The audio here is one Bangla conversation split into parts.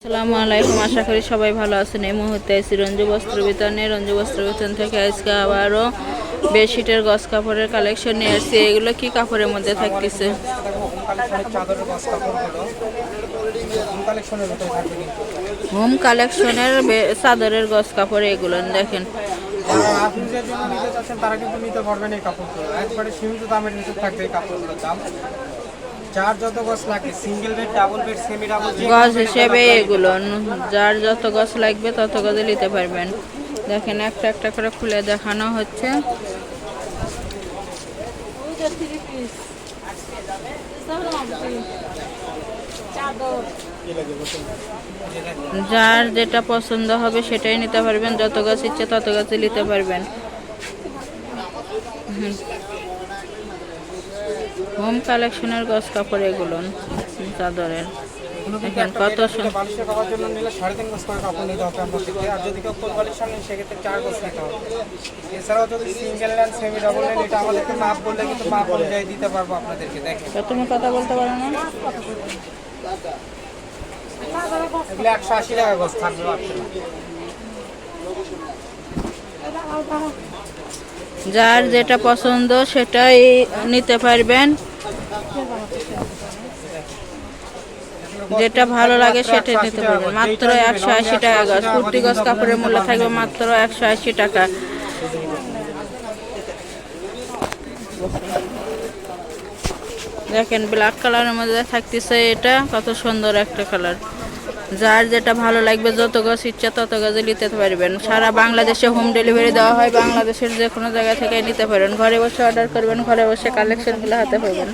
আসসালামু আলাইকুম, আশা করি সবাই ভালো আছেন। এই মুহূর্তে আছি রঞ্জু বস্ত্র বিতানে। রঞ্জু বস্ত্র বিতান থেকে আজকে আবারও বেডশিটের গস কাপড়ের কালেকশন নিয়ে আসছি। এগুলো কি কাপড়ের মধ্যে থাকতেছে? হোম কালেকশনের চাদরের গস কাপড় এগুলো দেখেন। তারা কিন্তু নিতে পারবেন এই কাপড়গুলো, একবারে সীমিত দামের ভিতর থাকবে এই কাপড়গুলোর দাম। যার যত গজ লাগে, single bed, double bed, semi double, গজ হিসেবে এগুলো যার যত গজ লাগবে তত গজে নিতে পারবেন। দেখেন একটা একটা করে খুলে দেখানো হচ্ছে। যার যেটা পছন্দ হবে সেটাই নিতে পারবেন, যত গাছ ইচ্ছে তত গাছে নিতে পারবেন। হোম কালেকশনের গস কাপড় এগুলো চাদরের। দেখেন কত বালিশের কভার জন্য নিলে 3.5 গজ করে কাপড় নিতে হবে আপনার থেকে। আর যদি কেউ ফুল বালিশ নেন সেক্ষেত্রে 4 গজ নিতে হবে। এছাড়াও যদি সিঙ্গেল নেন, সেমি ডাবল নেন, এটা আমাদেরকে মাপ বললে কিন্তু মাপ অনুযায়ী দিতে পারবো আপনাদেরকে। দেখেন তুমি কথা বলতে পারো না। এগুলো 180 টাকা গজ থাকবে আপনার। যার যেটা পছন্দ সেটাই নিতে পারবেন, যেটা ভালো লাগে সেটাই নিতে পারবেন। মাত্র 180 টাকা গজ। কুর্তি গজ কাপড়ের মূল্য থাকবে মাত্র 180 টাকা। দেখেন ব্ল্যাক কালারের মধ্যে থাকতেছে, এটা কত সুন্দর একটা কালার। যার যেটা ভালো লাগবে, যত গজ ইচ্ছা তত গজে নিতে পারবেন। সারা বাংলাদেশে হোম ডেলিভারি দেওয়া হয়, বাংলাদেশের যে কোনো জায়গা থেকে নিতে পারেন। ঘরে বসে অর্ডার করবেন, ঘরে বসে কালেকশনগুলো হাতে পাবেন।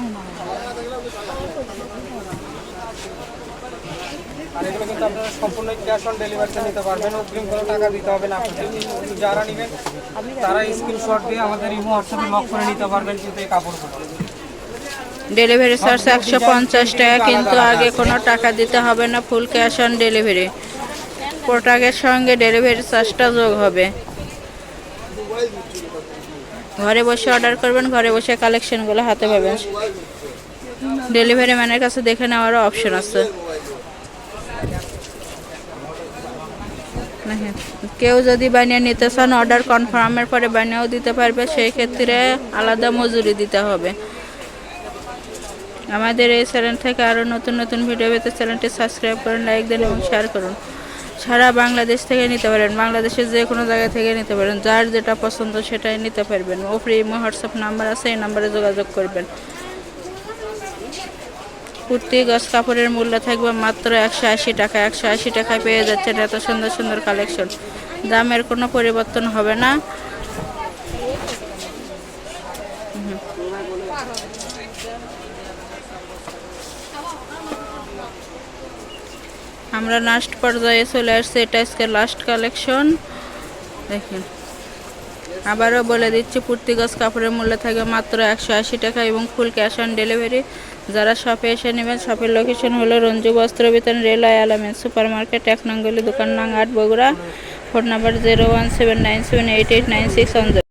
আর এগুলো কিন্তু আপনারা সম্পূর্ণ ক্যাশ অন ডেলিভারিতে নিতে পারবেন, অগ্রিম কোনো টাকা দিতে হবে না আপনাদের। যারা নেবেন তারা স্ক্রিনশট দিয়ে আমাদের ইমো হোয়াটসঅ্যাপে লক করে নিতে পারবেন কিন্তু এই কাপড়গুলো। ডেলিভারি চার্জ 150 টাকা, কিন্তু আগে কোনো টাকা দিতে হবে না। Full cash on delivery. প্রোডাক্টের সঙ্গে ডেলিভারি চার্জটা যোগ হবে। ঘরে বসে অর্ডার করবেন, ঘরে বসে কালেকশনগুলো হাতে পাবেন। ডেলিভারি ম্যানের কাছে দেখে নেওয়ারও অপশন আছে। কেউ যদি বানিয়ে নিতে চান, অর্ডার কনফার্মের পরে বানিয়েও দিতে পারবে, সেই ক্ষেত্রে আলাদা মজুরি দিতে হবে। আমাদের এই চ্যানেল থেকে আরও নতুন নতুন ভিডিও পেতে চ্যানেলটি সাবস্ক্রাইব করুন, লাইক দিন এবং শেয়ার করুন। সারা বাংলাদেশ থেকে নিতে পারেন, বাংলাদেশের যে কোনো জায়গা থেকে নিতে পারেন। যার যেটা পছন্দ সেটাই নিতে পারবেন। ওপরে ইমো হোয়াটসঅ্যাপ নাম্বার আছে, এই নাম্বারে যোগাযোগ করবেন। কুর্তি গজ কাপড়ের মূল্য থাকবে মাত্র 180 টাকা। 180 টাকায় পেয়ে যাচ্ছেন এত সুন্দর সুন্দর কালেকশন। দামের কোনো পরিবর্তন হবে না। আমরা লাস্ট পর্যায়ে চলে আসছি, এটা আজকে লাস্ট কালেকশন। দেখেন আবারও বলে দিচ্ছি, কুর্তি গজ কাপড়ের মূল্য থাকবে মাত্র 180 টাকা এবং ফুল ক্যাশ অন ডেলিভারি। যারা শপে এসে নেবেন, শপের লোকেশন হলো রঞ্জু বস্ত্র বিতান, রেলওয়ে আলামিন সুপার মার্কেট, 1 নং গলি, দোকান নং 8, বগুড়া। Phone number 01797889610।